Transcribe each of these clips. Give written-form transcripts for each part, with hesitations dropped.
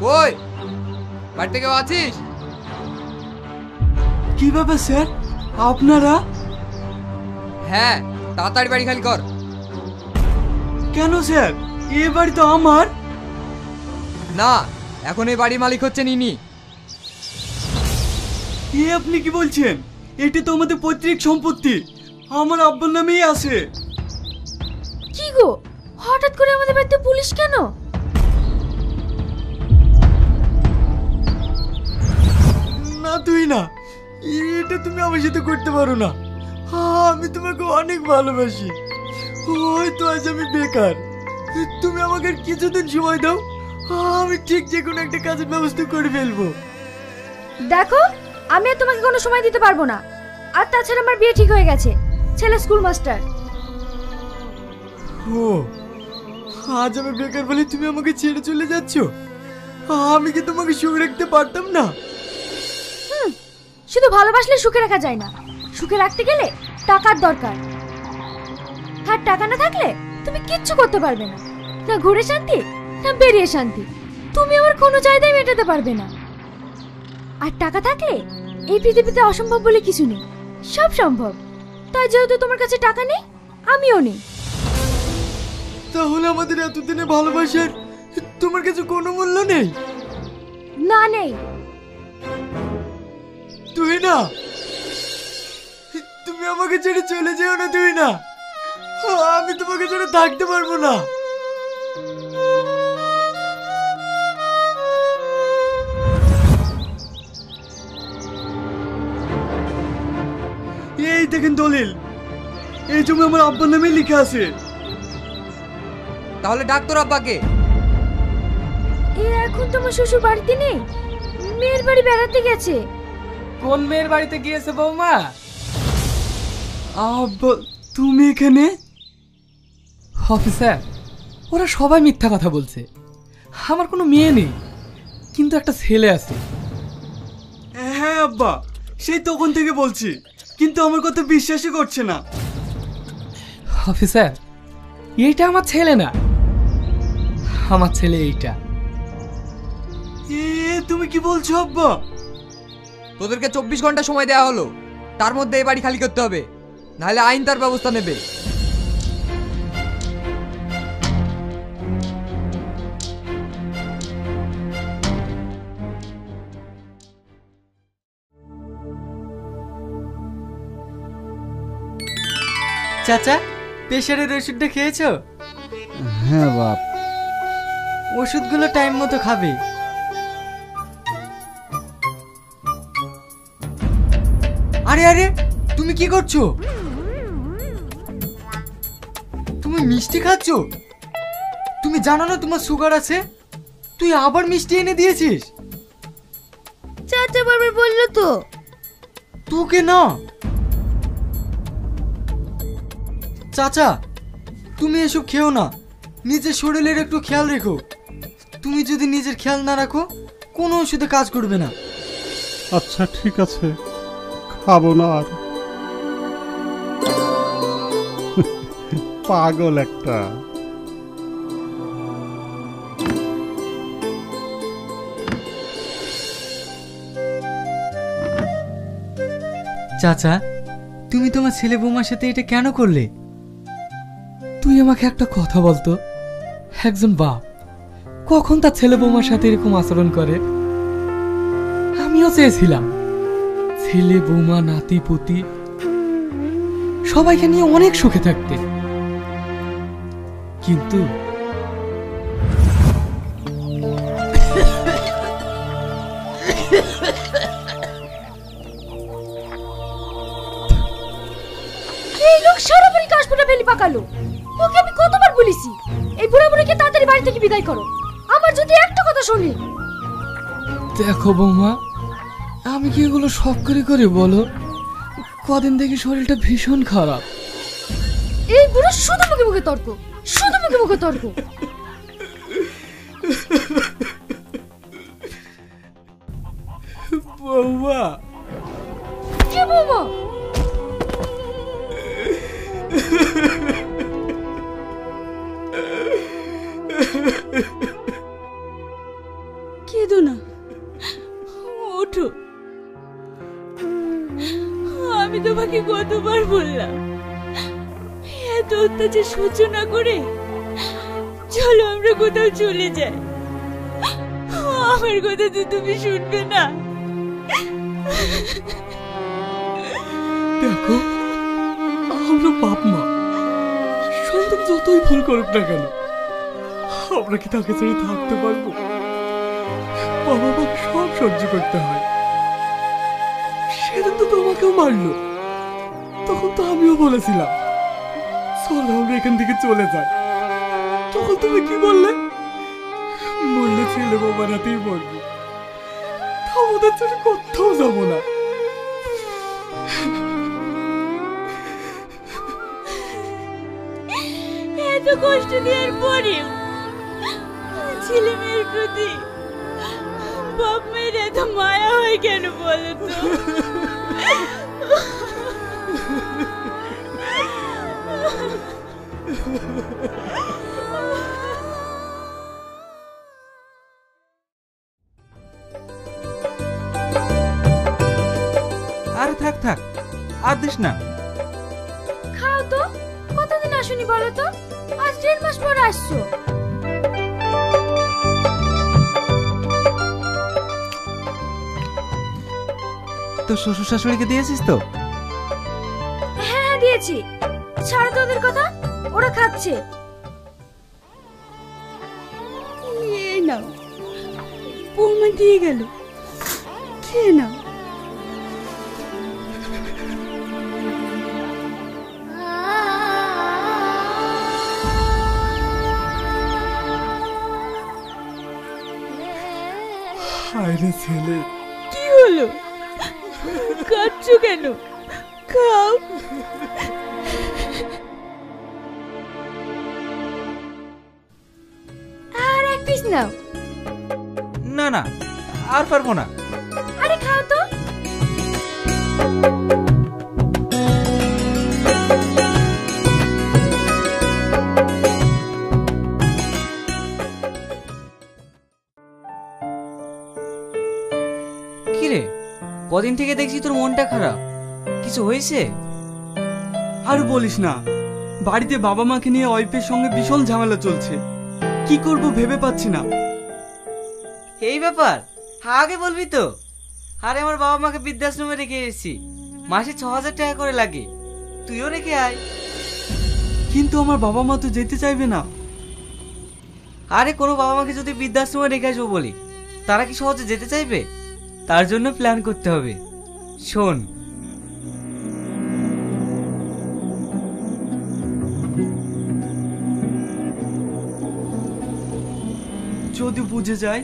কই বাড়িতে কেউ আছিস? কি ব্যাপার স্যার, আপনারা? হ্যাঁ, তাড়াতাড়ি বাড়ি খালি কর। কেন স্যার, এ বাড়ি তো আমার। না, এখন এই বাড়ির মালিক হচ্ছে ইনি। এ আপনি কি বলছেন? এটি তো আমাদের পৈতৃক সম্পত্তি, আমার আব্বার নামেই আছে। কি গো, হঠাৎ করে আমাদের বাড়িতে পুলিশ কেন? না তুই না, এটা তুমি আমার সাথে করতে পারো না। আমি তোমাকে অনেক ভালোবাসি। হয়তো আজ আমি বেকার, তুমি আমাকে আর কিছুদিন সময় দাও, আমি ঠিক যে কোনো একটা কাজের ব্যবস্থা করে ফেলবো। দেখো, আমি আর তোমাকে কোনো সময় দিতে পারবো না। আর তাছাড়া আমার বিয়ে ঠিক হয়ে গেছে, ছেলে স্কুল মাস্টার। ও, আজ আমি বেকার বলে তুমি আমাকে ছেড়ে চলে যাচ্ছ? আমি কি তোমাকে সুখে রাখতে পারতাম না? শুধু ভালোবাসলে সুখে রাখা যায় না, সুখে রাখতে গেলে টাকার দরকার। আর টাকা না থাকলে তুমি কিচ্ছু করতে পারবে না, না ঘুরে শান্তি না বেরিয়ে শান্তি। তুমি আমার কোনো চাহিদাই মেটাতে পারবে না। আর টাকা থাকলে এই পৃথিবীতে অসম্ভব বলে কিছু নেই, সব সম্ভব। তাই যেহেতু তোমার কাছে টাকা নেই, আমিও নেই। তাহলে আমাদের এতদিনে ভালোবাসার তোমার কাছে কোনো মূল্য নেই? না, নেই। তুই না, তুমি আমাকে ছেড়ে চলে যেও না। তুই না, আমি তোমাকে ছেড়ে থাকতে পারবো না। এই দেখেন দলিল, এই জমি আমার আব্বার নামে লিখে আছে। তাহলে ডাক তোর আব্বাকে। এখন তোমার শ্বশুর বাড়িতে নেই, মেয়ের বাড়ি বেড়াতে গেছে। কোন মেয়ের বাড়িতে গিয়েছে বৌমা? আব্বা, তুমি এখানে? অফিসার, ওরা সবাই মিথ্যা কথা বলছে। আমার কোনো মেয়ে নেই, কিন্তু একটা ছেলে আছে। হ্যাঁ আব্বা, সেই তখন থেকে বলছি, কিন্তু আমার কথা বিশ্বাসই করছে না। অফিসার, এইটা আমার ছেলে না, আমার ছেলে এইটা। তুমি কি বলছো আব্বা? তোদেরকে 24 ঘন্টা সময় দেওয়া হলো, তার মধ্যে এই বাড়ি খালি করতে হবে, নাহলে আইন তার ব্যবস্থা নেবে। চাচা, প্রেশারের ওষুধটা খেয়েছো? হ্যাঁ বাপ। ওষুধগুলো টাইম মতো খাবে। আরে আরে, তুমি কি করছো? তুমি মিষ্টি খাচ্ছো? তুমি জানো না তোমার সুগার আছে? তুই আবার মিষ্টি এনে দিয়েছিস? চাচা বারবার বললো তো। তোকে না। চাচা, তুমি এসব খেও না, নিজের শরীরের একটু খেয়াল রেখো। তুমি যদি নিজের খেয়াল না রাখো, কোনো ওষুধে কাজ করবে না। আচ্ছা ঠিক আছে, খাবো না আর। পাগল একটা। চাচা, তুমি তোমার ছেলে বৌমার সাথে এটা কেন করলে? তুই আমাকে একটা কথা বলতো, একজন বাপ কখন তার ছেলে বৌমার সাথে এরকম আচরণ করে? আমিও চেয়েছিলাম ছেলে বৌমা নাতি পুতি সবাইকে নিয়ে অনেক সুখে থাকতে, কিন্তু এই লোক সারা বাড়ি কাশফুটা ফেলি পাকালো। ওকে আমি কতবার বলেছি এই বুড়া বুড়িকে তাড়াতাড়ি বাড়ি থেকে বিদায় করো, আমার যদি একটা কথা শুনি। দেখো বৌমা, আমি কি এগুলো সব করে করে বলো? কদিন থেকে শরীরটা ভীষণ খারাপ। এই বুড়ো শুধু মুখে মুখে তর্ক, শুধু মুখে মুখে তর্ক। বৌমা, কে বৌমা? কেঁদো না, ওঠো। আমি তোমাকে কতবার বললাম এত অত্যাচার সহ্য না করে চলো আমরা কোথাও চলে যাই। আমার কথা তো তুমি শুনবে না। দেখো, আমরা বাপ মা, সন্তান যতই ভুল করুক না কেন, আমরা কি তাকে ছেড়ে থাকতে পারবো? বাবা মাকে সব সহ্য করতে হয়। সেদিন তো তোমাকেও মারলো, তখন তো আমিও বলেছিলাম চলো আমরা এখান থেকে চলে যাই। তখন তুমি কি বললে? বললে ছেলে বাবার হাতেই মরবো, তাও ওদের জন্য কোথাও যাবো না। এত কষ্ট দেওয়ার পরেও ছেলে মেয়ের প্রতি বাপ মায়ের এত মায়া হয় কেন বলো তো? আরে থাক থাক, আর দিস না। খাও তো, কতদিন আসনি বলো তো? আজ 1.5 মাস পর আসছো। তো শ্বশুর শাশুড়িকে দিয়েছিস তো? হ্যাঁ হ্যাঁ দিয়েছি। ছাড়ো তো ওদের কথা, ওরা খাচ্ছে। এই নাও, বৌমা দিয়ে গেল, খেয়ে নাও। হায় রে ছেলে, কি হলো, কাঁদছো কেন? খাও। আর এক পিস নাও। না না, আর পারবো না। আরে খাও তো। কিরে, কদিন থেকে দেখছি তোর মনটা খারাপ, কিছু হয়েছে? আর বলিস না, বাড়িতে বাবা মাকে নিয়ে ওয়াইফের সঙ্গে ভীষণ ঝামেলা চলছে। কি করব ভেবে পাচ্ছি না। এই ব্যাপার, আগে বলবি তো। আরে আমার বাবা মাকে বৃদ্ধাশ্রমে রেখে এসেছি, মাসে 6,000 টাকা করে লাগে, তুইও রেখে আয়। কিন্তু আমার বাবা মা তো যেতে চাইবে না। আরে কোনো বাবা মাকে যদি বৃদ্ধাশ্রমে রেখে আসবো বলি, তারা কি সহজে যেতে চাইবে? তার জন্য প্ল্যান করতে হবে। শোন, যদি বুঝে যায়?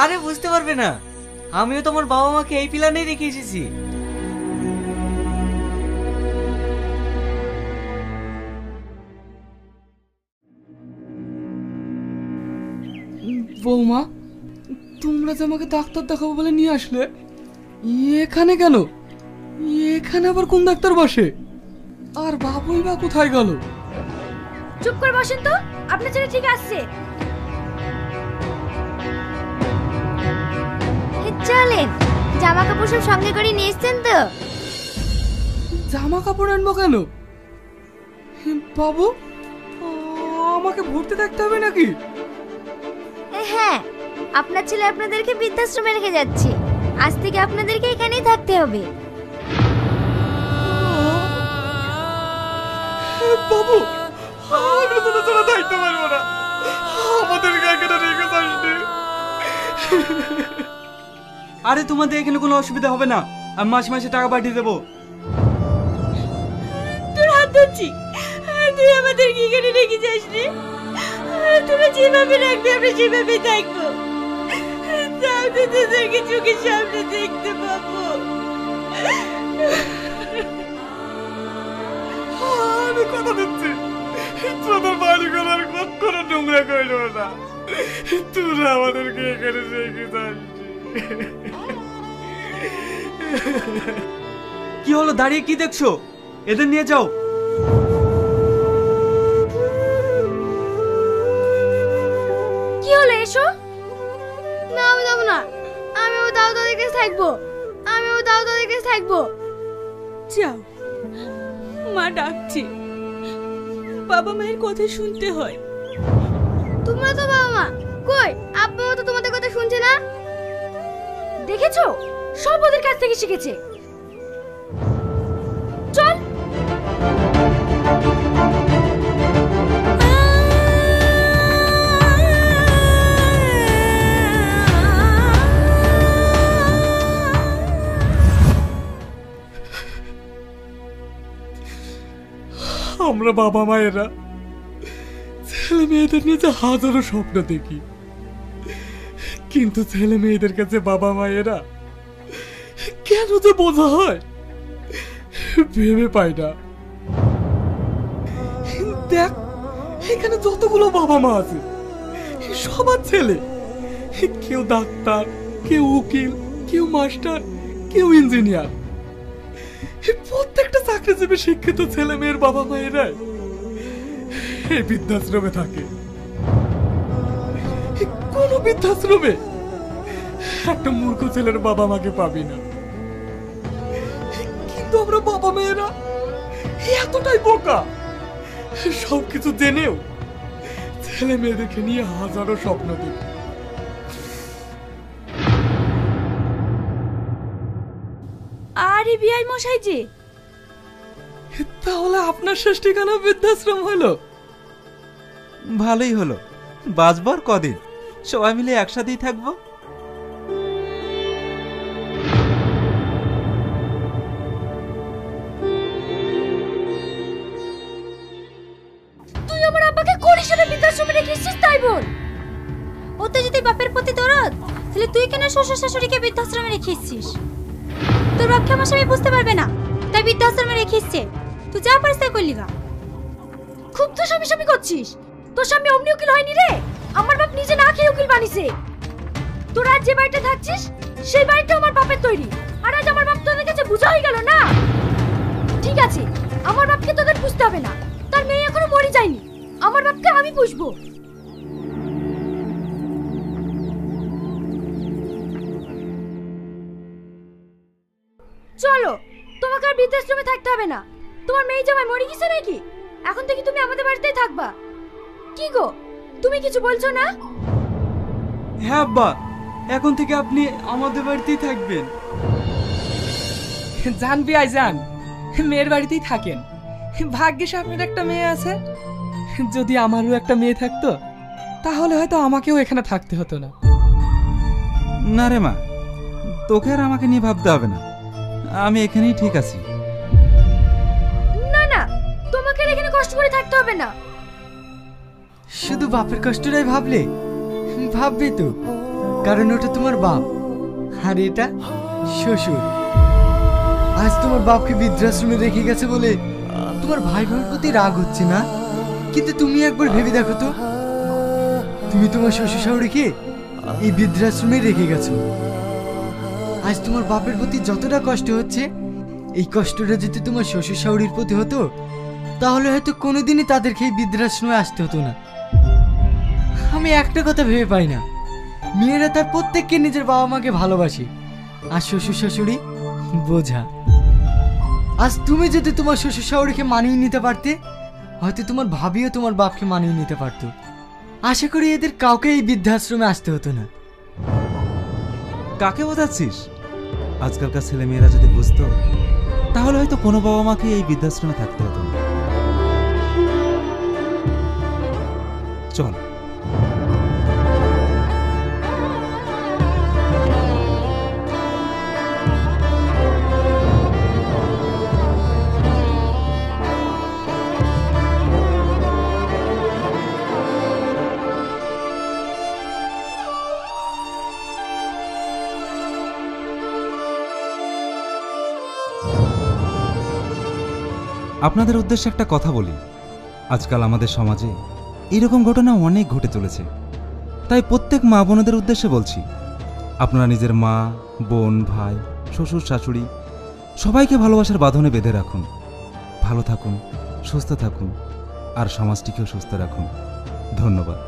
আরে বুঝতে পারবে না, আমিও তোমার বাবা মাকে এই প্ল্যানেই রেখে এসেছি। বৌমা, তোমরা যে আমাকে ডাক্তার দেখাবো বলে নিয়ে আসলে, এখানে কেন? এখানে আবার কোন ডাক্তার বসে? আর বাবুই বা কোথায় গেল? চুপ করে বসেন তো, আপনার ছেলে ঠিক আসছে। চলেন, জামা কাপড় সব সঙ্গে করে নিয়ে এসছেন তো? জামা কাপড় আনবো কেন? বাবু, আমাকে ভর্তি থাকতে হবে নাকি? হ্যাঁ, আপনার ছেলে আপনাদেরকে বৃদ্ধাশ্রমে রেখে যাচ্ছে। আজ থেকে আপনাদেরকে এখানেই থাকতে হবে। বাবু, আমরা তোরা ছাড়া থাকতে পারবো না। আমাদেরকে এখানে রেখে যাসনি। আরে তোমাদের এখানে কোনো অসুবিধা হবে না, আমি মাসে মাসে টাকা পাঠিয়ে দেবো। তোর হাত ধরছি, তুই আমাদেরকে এখানে রেখে যাসনি। তোরা যেভাবে রাখবি আমরা সেভাবেই থাকবো। তাও তো তোদেরকে চোখের সামনে দেখতে পাবো। আমি কথা দিচ্ছি, তোদের বাড়িগুলোর কখনো নোংরা করলো না। তোরা আমাদেরকে এখানে রেখে যাসনি। কি হলো, দাঁড়িয়ে কি দেখছো? এদের নিয়ে যাও। কি হলো, এসো। থাকবো, আমিও দাও দাদের কাছে থাকবো। যাও, মা ডাকছে, বাবা মায়ের কথা শুনতে হয়। তোমরা তো বাবা মা, কই আব্বা তো তোমাদের কথা শুনছে না? দেখেছো, সব ওদের কাছ থেকে শিখেছে। চল। আমরা বাবা মায়েরা ছেলে মেয়েদের নিয়ে যে হাজারো স্বপ্ন দেখি, কিন্তু ছেলে মেয়েদের কাছে বাবা মায়েরা কেন যে বোঝা হয় ভেবে পাই না। দেখ, এখানে যতগুলো বাবা মা আছে সবার ছেলে, কেউ ডাক্তার, কেউ উকিল, কেউ মাস্টার, কেউ ইঞ্জিনিয়ার। প্রত্যেকটা চাকরিজীবী শিক্ষিত ছেলে মেয়ের বাবা মায়েরাই এই বৃদ্ধাশ্রমে থাকে। কোন বৃদ্ধাশ্রমে একটা মূর্খ ছেলের বাবা মাকে পাবি না, কিন্তু আমরা বাবা মায়েরা এতটাই বোকা, সবকিছু জেনেও ছেলে মেয়েদেরকে নিয়ে হাজারো স্বপ্ন দেখি। আরে বিআই মশাই যে, তাহলে আপনার শেষ ঠিকানা বৃদ্ধাশ্রম হলো? ভালোই হলো, বাঁচবার কদিন, সবাই মিলে একসাথেই থাকবো। তুই আমার আব্বাকে কোন হিসেবে বৃদ্ধাশ্রমে রেখেছিস তাই বল। ও তো যদি বাপের প্রতি দরদ, তাহলে তুই কেন শ্বশুর শাশুড়িকে বৃদ্ধাশ্রমে রেখেছিস? তোর বাপকে আমার স্বামী বুঝতে পারবে না, তাই বৃদ্ধাশ্রমে রেখেছে। তুই যা পারিস তাই করলি গা। খুব তো স্বামী স্বামী করছিস। তোর স্বামী অমনি উকিল হয়নি রে, আমার বাপ নিজে না খেয়ে উকিল বানিয়েছে। তোরা যে বাড়িতে থাকছিস সেই বাড়িটা আমার বাপের তৈরি, আর আজ আমার বাপ তোদের কাছে বোঝা হয়ে গেল না। ঠিক আছে, আমার বাপকে তোদের বুঝতে হবে না, তার মেয়ে এখনো মরে যায়নি, আমার বাপকে আমি পুষবো। চলো, তোমাকে আর বৃদ্ধাশ্রমে থাকতে হবে না। তোমার মেয়ে জামাই মরে গেছে নাকি? এখন থেকে তুমি আমাদের বাড়িতেই থাকবা। কি গো, তুমি কিছু বলছো না? হ্যাঁ আব্বা, এখন থেকে আপনি আমাদের বাড়িতেই থাকবেন। জান বিআই যান, মেয়ের বাড়িতেই থাকেন। ভাগ্যিস আপনার একটা মেয়ে আছে, যদি আমারও একটা মেয়ে থাকতো তাহলে হয়তো আমাকেও এখানে থাকতে হতো না। না রে মা, তোকে আর আমাকে নিয়ে ভাবতে হবে না, আমি এখানেই ঠিক আছি। না না, তোমাকে আর এখানে কষ্ট করে থাকতে হবে না। শুধু বাপের কষ্টটাই ভাবলে? ভাববে তো, কারণ ওটা তোমার বাপ আর এটা শ্বশুর। আজ তোমার বাপকে বৃদ্ধাশ্রমে রেখে গেছে বলে তোমার ভাই বোনের প্রতি রাগ হচ্ছে না, কিন্তু তুমি একবার ভেবে দেখো তো, তুমি তোমার শ্বশুর শাশুড়িকে এই বৃদ্ধাশ্রমে রেখে গেছো। আজ তোমার বাপের প্রতি যতটা কষ্ট হচ্ছে, এই কষ্টটা যদি তোমার শ্বশুর শাশুড়ির প্রতি হতো তাহলে হয়তো কোনোদিনই তাদেরকে এই বৃদ্ধাশ্রমে আসতে হতো না। আমি একটা কথা ভেবে পাই না, মেয়েরা তার প্রত্যেককে নিজের বাবা মাকে ভালোবাসে, আর শ্বশুর শাশুড়ি বোঝা। আজ তুমি যদি তোমার শ্বশুর শাশুড়িকে মানিয়ে নিতে পারতে, হয়তো তোমার ভাবিও তোমার বাপকে মানিয়ে নিতে পারতো। আশা করি এদের কাউকে এই বৃদ্ধাশ্রমে আসতে হতো না। কাকে বোঝাচ্ছিস? আজকালকার ছেলে মেয়েরা যদি বুঝতো তাহলে হয়তো কোনো বাবা মাকে এই বৃদ্ধাশ্রমে থাকতে হতো না। চল। আপনাদের উদ্দেশ্যে একটা কথা বলি, আজকাল আমাদের সমাজে এরকম ঘটনা অনেক ঘটে চলেছে। তাই প্রত্যেক মা বোনদের উদ্দেশ্যে বলছি, আপনারা নিজের মা, বোন, ভাই, শ্বশুর, শাশুড়ি সবাইকে ভালোবাসার বাঁধনে বেঁধে রাখুন। ভালো থাকুন, সুস্থ থাকুন, আর সমাজটিকেও সুস্থ রাখুন। ধন্যবাদ।